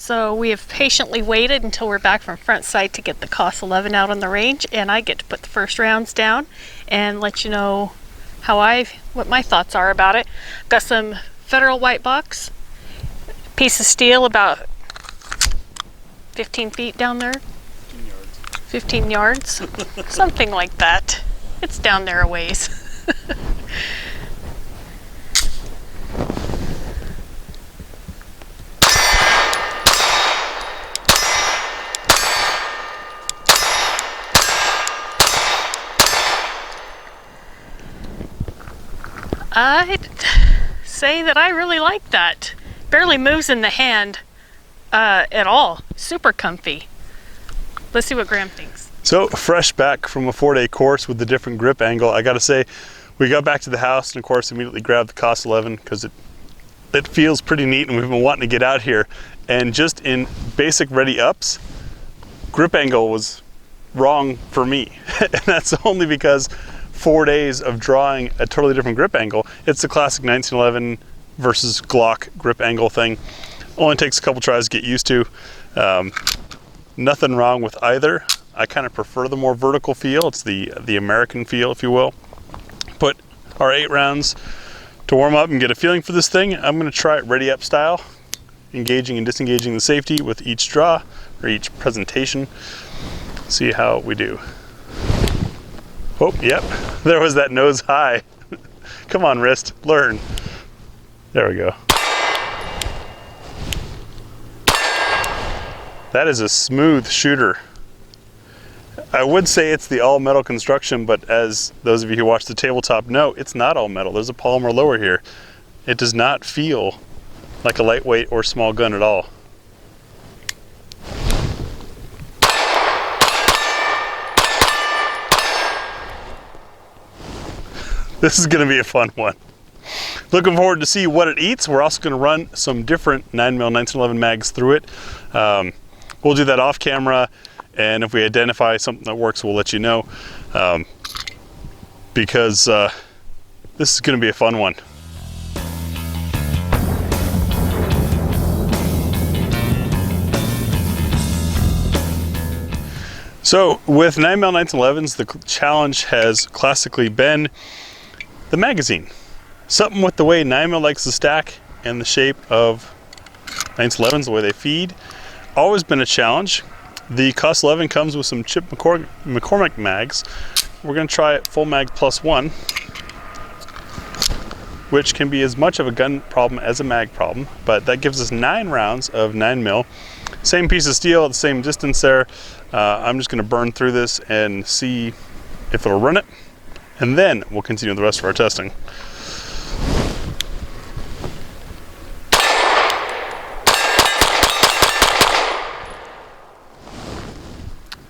So we have patiently waited until we're back from front sight to get the COS11 out on the range, and I get to put the first rounds down and let you know what my thoughts are about it. Got some Federal white box, piece of steel about 15 feet down there. 15 yards, something like that. It's down there a ways. I'd say that I really like that. Barely moves in the hand at all. Super comfy. Let's see what Graham thinks. So fresh back from a 4-day course with the different grip angle, I gotta say, we got back to the house and of course immediately grabbed the COS11 because it feels pretty neat and we've been wanting to get out here. And just in basic ready ups, grip angle was wrong for me. And that's only because 4 days of drawing a totally different grip angle. It's the classic 1911 versus Glock grip angle thing. Only takes a couple tries to get used to. Nothing wrong with either. I kind of prefer the more vertical feel. It's the American feel, if you will. Put our 8 rounds to warm up and get a feeling for this thing. I'm going to try it ready up style, engaging and disengaging the safety with each draw or each presentation. See how we do. Oh, yep, there was that nose high. Come on, wrist, learn. There we go. That is a smooth shooter. I would say it's the all metal construction, but as those of you who watch the tabletop know, it's not all metal. There's a polymer lower here. It does not feel like a lightweight or small gun at all. This is going to be a fun one. Looking forward to see what it eats. We're also going to run some different 9mm 1911 mags through it. We'll do that off camera, and if we identify something that works, we'll let you know. Because this is going to be a fun one. So with 9mm 1911s, the challenge has classically been the magazine. Something with the way 9mm likes to stack and the shape of 1911s, the way they feed, always been a challenge. The COS11 comes with some Chip McCormick mags. We're going to try it full mag +1, which can be as much of a gun problem as a mag problem, but that gives us 9 rounds of 9mm. Same piece of steel at the same distance there. I'm just going to burn through this and see if it'll run it, and then we'll continue the rest of our testing.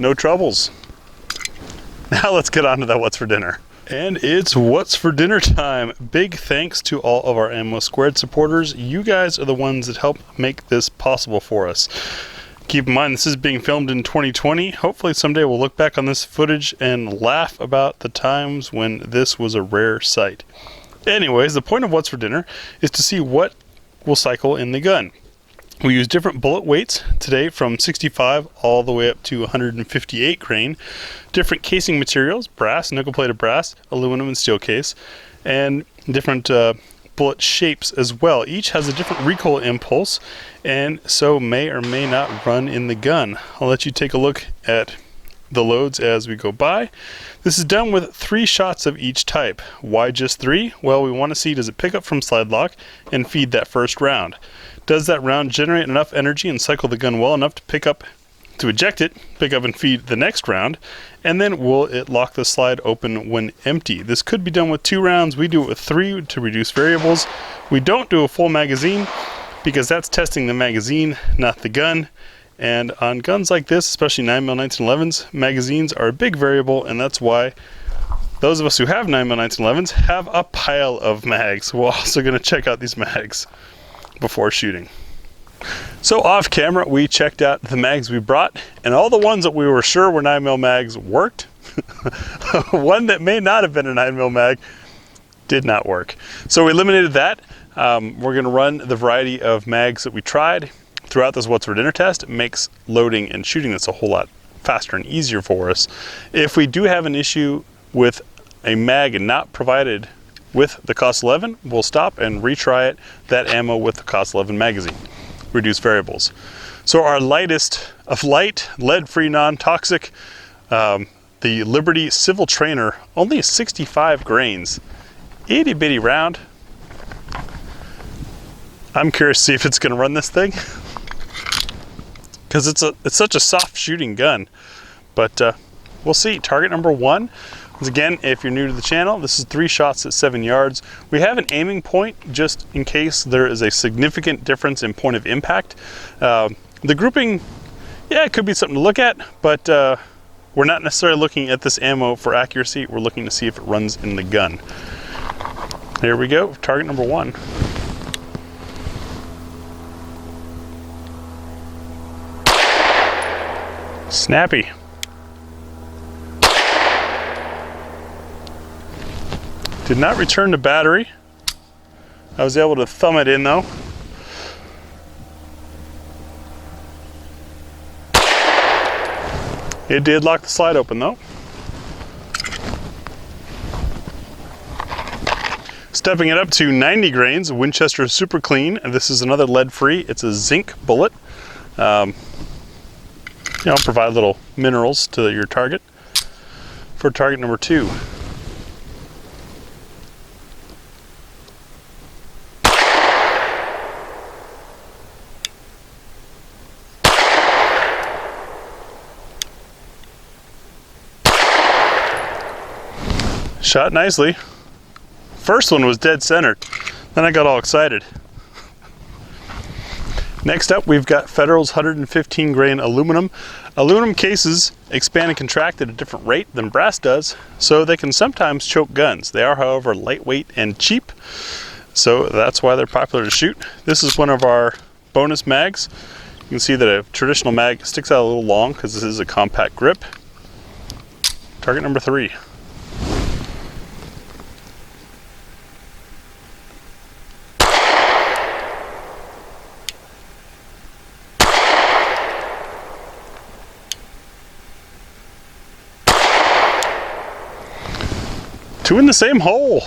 No troubles. Now let's get on to that what's for dinner. And it's what's for dinner time. Big thanks to all of our Ammo Squared supporters. You guys are the ones that help make this possible for us. Keep in mind, this is being filmed in 2020. Hopefully someday we'll look back on this footage and laugh about the times when this was a rare sight. Anyways, the point of what's for dinner is to see what will cycle in the gun. We use different bullet weights today, from 65 all the way up to 158 grain. Different casing materials, brass, nickel-plated brass, aluminum, and steel case, and different bullet shapes as well. Each has a different recoil impulse, and so may or may not run in the gun. I'll let you take a look at the loads as we go by. This is done with 3 shots of each type. Why just 3? Well, we want to see, does it pick up from slide lock and feed that first round? Does that round generate enough energy and cycle the gun well enough to eject it, pick up and feed the next round? And then will it lock the slide open when empty? This could be done with 2 rounds. We do it with 3 to reduce variables. We don't do a full magazine because that's testing the magazine, not the gun. And on guns like this, especially 9mm 1911s, magazines are a big variable, and that's why those of us who have 9mm 1911s have a pile of mags. We're also going to check out these mags before shooting. So off camera, we checked out the mags we brought, and all the ones that we were sure were 9mm mags worked. One that may not have been a 9mm mag did not work. So we eliminated that. We're going to run the variety of mags that we tried, throughout this What's for Dinner test, it makes loading and shooting this a whole lot faster and easier for us. If we do have an issue with a mag not provided with the COS11, we'll stop and retry it, that ammo with the COS11 magazine. Reduce variables. So our lightest of light, lead-free, non-toxic, the Liberty Civil Trainer, only 65 grains. Itty bitty round. I'm curious to see if it's going to run this thing, because it's such a soft shooting gun. But we'll see. Target number 1. Once again, if you're new to the channel, this is 3 shots at 7 yards. We have an aiming point just in case there is a significant difference in point of impact. The grouping, yeah, it could be something to look at, but we're not necessarily looking at this ammo for accuracy. We're looking to see if it runs in the gun. Here we go, target number 1. Snappy. Did not return to battery. I was able to thumb it in though. It did lock the slide open though. Stepping it up to 90 grains, Winchester Super Clean. And this is another lead-free. It's a zinc bullet. You know, provide little minerals to your target. For target number 2. Shot nicely. First one was dead centered. Then I got all excited. Next up, we've got Federal's 115 grain aluminum. Aluminum cases expand and contract at a different rate than brass does, so they can sometimes choke guns. They are, however, lightweight and cheap, so that's why they're popular to shoot. This is one of our bonus mags. You can see that a traditional mag sticks out a little long because this is a compact grip. Target number 3. Two in the same hole.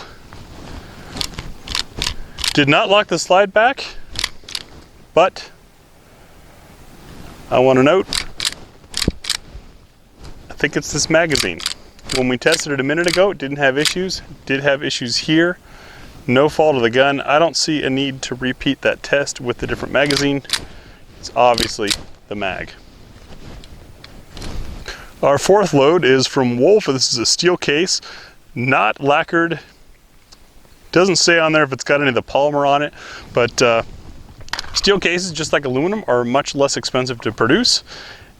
Did not lock the slide back, but I want to note, I think it's this magazine. When we tested it a minute ago, it didn't have issues. It did have issues here. No fault of the gun. I don't see a need to repeat that test with the different magazine. It's obviously the mag. Our 4th load is from Wolf. This is a steel case. Not lacquered. Doesn't say on there if it's got any of the polymer on it, but steel cases, just like aluminum, are much less expensive to produce,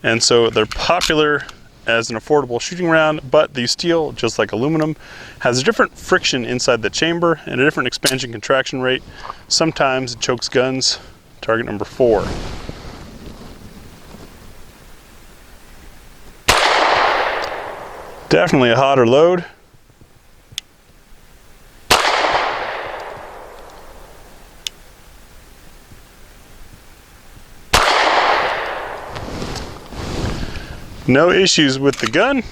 and so they're popular as an affordable shooting round. But the steel, just like aluminum, has a different friction inside the chamber and a different expansion contraction rate. Sometimes it chokes guns. Target number 4. Definitely a hotter load. No issues with the gun,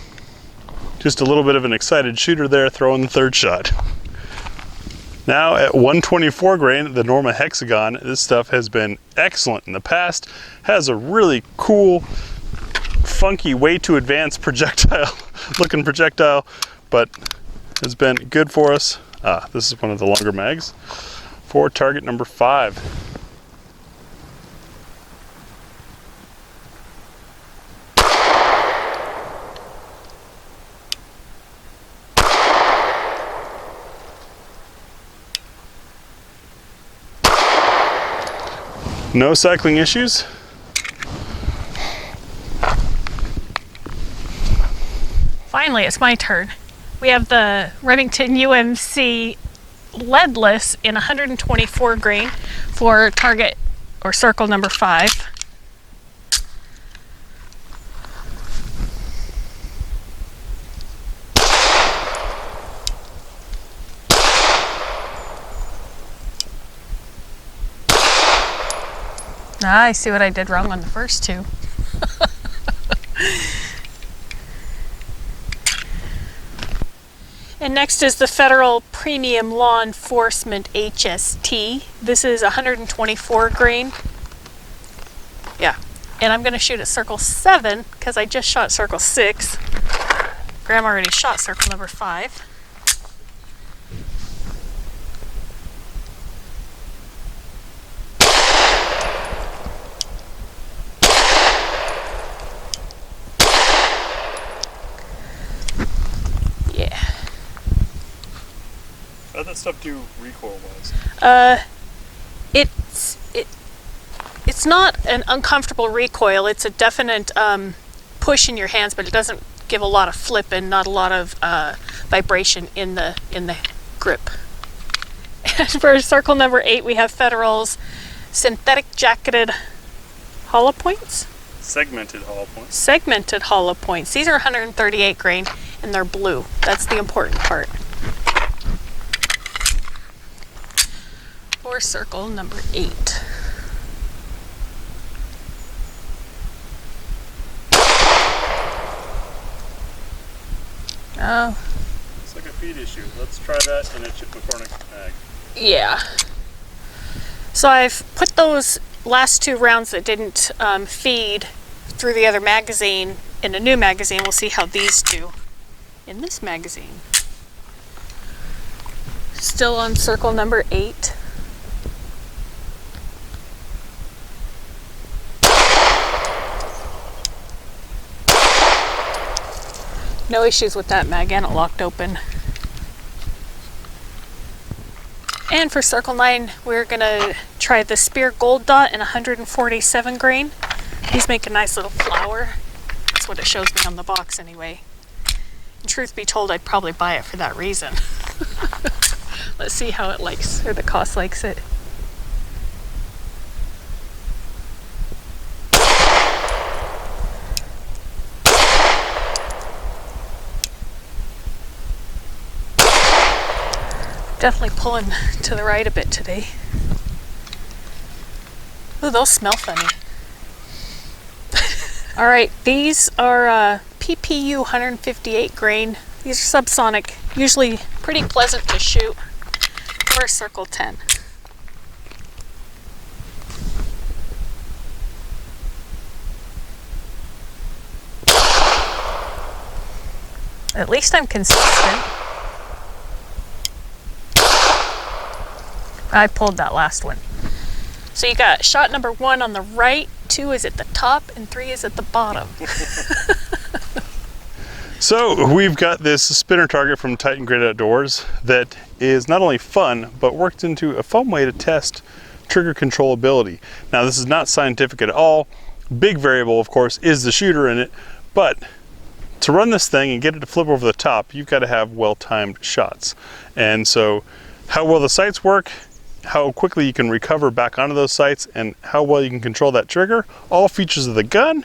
just a little bit of an excited shooter there throwing the 3rd shot. Now at 124 grain, the Norma Hexagon. This stuff has been excellent in the past. Has a really cool, funky, way too advanced projectile, looking projectile, but has been good for us. This is one of the longer mags. For target number 5. No cycling issues. Finally, it's my turn. We have the Remington UMC leadless in 124 grain for target or circle number 5. Ah, I see what I did wrong on the first two. And next is the Federal Premium Law Enforcement HST. This is 124 grain. Yeah. And I'm going to shoot at circle 7 because I just shot circle 6. Graham already shot circle number 5. How does that stuff do recoil-wise? It's not an uncomfortable recoil. It's a definite push in your hands, but it doesn't give a lot of flip and not a lot of vibration in the grip. And for circle number 8, we have Federal's synthetic jacketed hollow points. Segmented hollow points. Segmented hollow points. These are 138 grain and they're blue. That's the important part. For circle number 8. Oh. It's like a feed issue. Let's try that and it should before next mag. Yeah. So I've put those last 2 rounds that didn't feed through the other magazine in a new magazine. We'll see how these do in this magazine. Still on circle number 8. No issues with that mag, and it locked open. And for circle 9, we're gonna try the Spear Gold Dot in 147 grain. These make a nice little flower. That's what it shows me on the box anyway. And truth be told, I'd probably buy it for that reason. Let's see how it likes, or the COS likes it. Definitely pulling to the right a bit today. Ooh, those smell funny. All right, these are PPU 158 grain. These are subsonic, usually pretty pleasant to shoot. For circle 10. At least I'm consistent. I pulled that last one. So you got shot number 1 on the right, 2 is at the top, and 3 is at the bottom. So we've got this spinner target from Titan Great Outdoors that is not only fun, but worked into a fun way to test trigger controllability. Now this is not scientific at all. Big variable, of course, is the shooter in it, but to run this thing and get it to flip over the top, you've got to have well-timed shots. And so how well the sights work, how quickly you can recover back onto those sights, and how well you can control that trigger, all features of the gun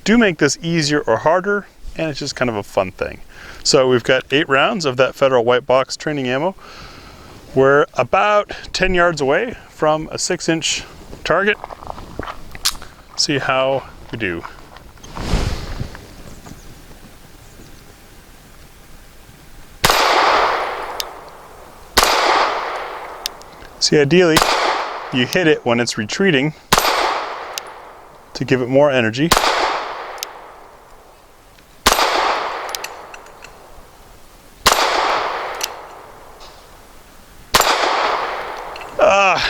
do make this easier or harder, and it's just kind of a fun thing. So we've got 8 rounds of that Federal white box training ammo. We're about 10 yards away from a 6-inch target. See how we do. See, ideally, you hit it when it's retreating to give it more energy.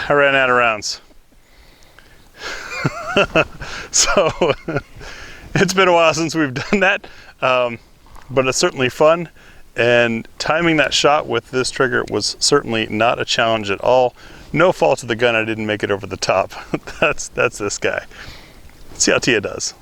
I ran out of rounds. So it's been a while since we've done that, but it's certainly fun. And timing that shot with this trigger was certainly not a challenge at all. No fault of the gun, I didn't make it over the top. That's this guy. Let's see how Tia does.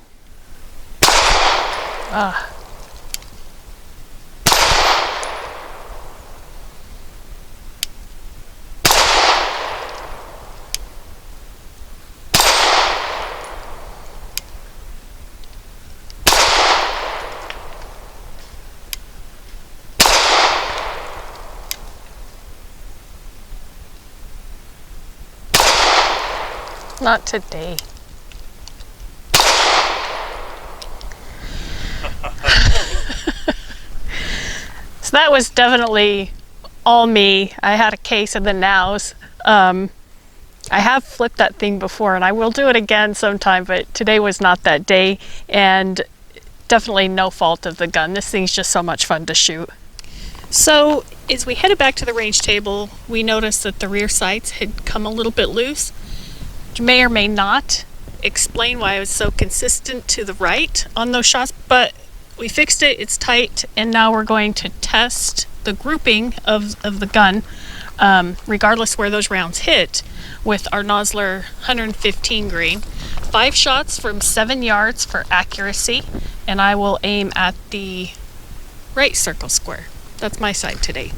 Not today. So that was definitely all me. I had a case of the nows. I have flipped that thing before, and I will do it again sometime, but today was not that day, and definitely no fault of the gun. This thing's just so much fun to shoot. So as we headed back to the range table, we noticed that the rear sights had come a little bit loose, which may or may not explain why I was so consistent to the right on those shots, but we fixed it, it's tight, and now we're going to test the grouping of the gun, regardless where those rounds hit, with our Nosler 115 grain. 5 shots from 7 yards for accuracy, and I will aim at the right circle square. That's my side today.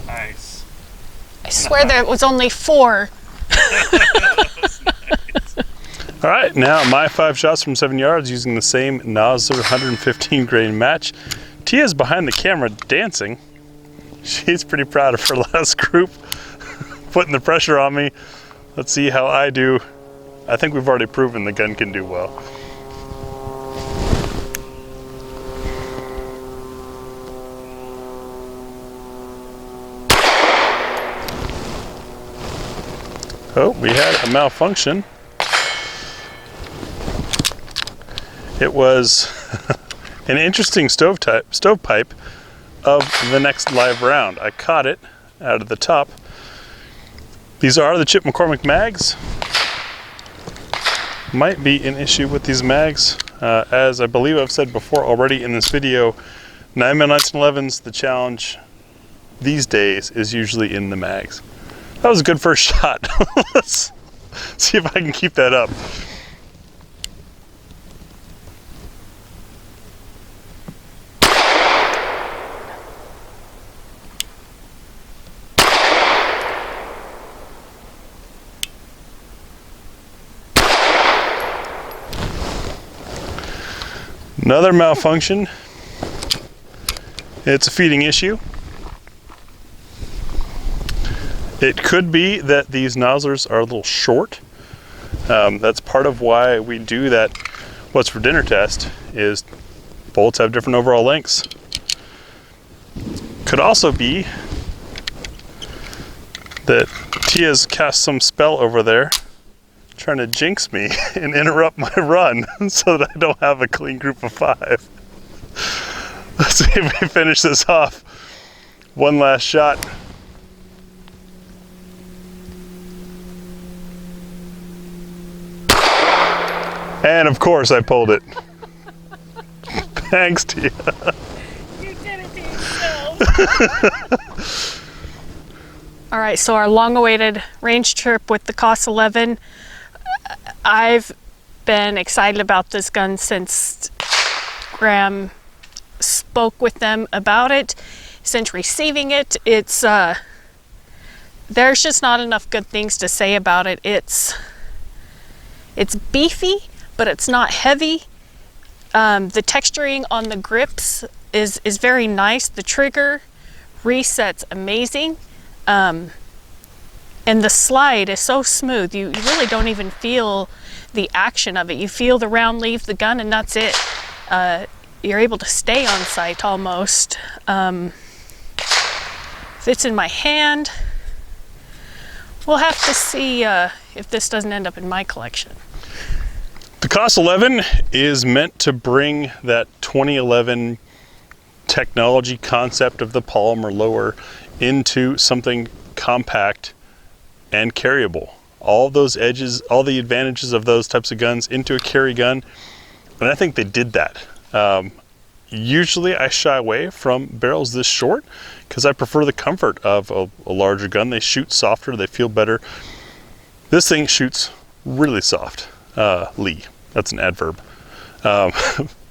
Nice. I swear there was only 4. All right, now my 5 shots from 7 yards using the same Nosler 115 grain match. Tia's behind the camera dancing. She's pretty proud of her last group, putting the pressure on me. Let's see how I do. I think we've already proven the gun can do well. Oh, we had a malfunction. It was an interesting stovepipe of the next live round. I caught it out of the top. These are the Chip McCormick mags. Might be an issue with these mags. As I believe I've said before already in this video, 9mm1911s, the challenge these days is usually in the mags. That was a good first shot. Let's see if I can keep that up. Another malfunction. It's a feeding issue. It could be that these nozzlers are a little short. That's part of why we do that what's for dinner test, is bolts have different overall lengths. Could also be that Tia's cast some spell over there trying to jinx me and interrupt my run so that I don't have a clean group of 5. Let's see if we finish this off. One last shot. And of course I pulled it. Thanks, Tia. You did it to yourself. All right, so our long-awaited range trip with the COS11. I've been excited about this gun since Graham spoke with them about it. Since receiving it, it's there's just not enough good things to say about it. It's beefy, but it's not heavy. The texturing on the grips is very nice. The trigger reset's amazing. And the slide is so smooth, you really don't even feel the action of it. You feel the round leave the gun and that's it. You're able to stay on sight almost. Fits in my hand. We'll have to see if this doesn't end up in my collection. The COS11 is meant to bring that 2011 technology concept of the polymer lower into something compact and carryable. All those edges, all the advantages of those types of guns into a carry gun, and I think they did that. Usually I shy away from barrels this short because I prefer the comfort of a larger gun. They shoot softer, they feel better. This thing shoots really soft. Lee. That's an adverb.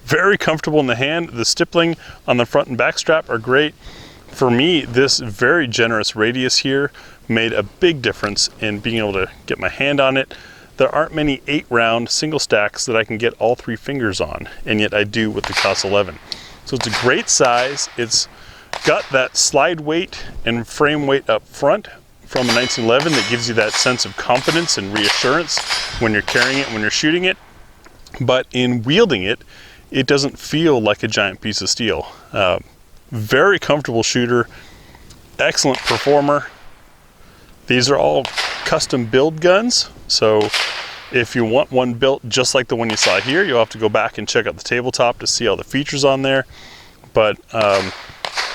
Very comfortable in the hand. The stippling on the front and back strap are great. For me, this very generous radius here made a big difference in being able to get my hand on it. There aren't many 8-round single stacks that I can get all 3 fingers on, and yet I do with the COS11. So it's a great size. It's got that slide weight and frame weight up front from a 1911 that gives you that sense of confidence and reassurance when you're carrying it, when you're shooting it. But in wielding it, it doesn't feel like a giant piece of steel. Very comfortable shooter, excellent performer. These are all custom build guns, so if you want one built just like the one you saw here, you'll have to go back and check out the tabletop to see all the features on there. But I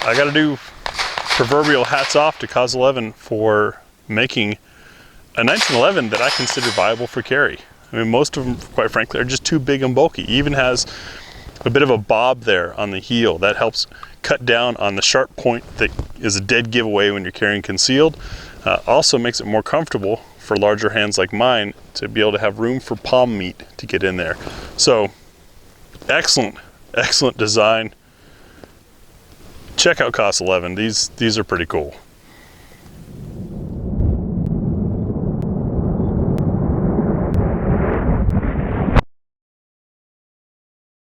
gotta do proverbial hats off to COS11 for making a 1911 that I consider viable for carry. I mean, most of them, quite frankly, are just too big and bulky. It even has a bit of a bob there on the heel. That helps cut down on the sharp point that is a dead giveaway when you're carrying concealed. Also makes it more comfortable for larger hands like mine to be able to have room for palm meat to get in there. So, excellent design. Check out COS11. These are pretty cool.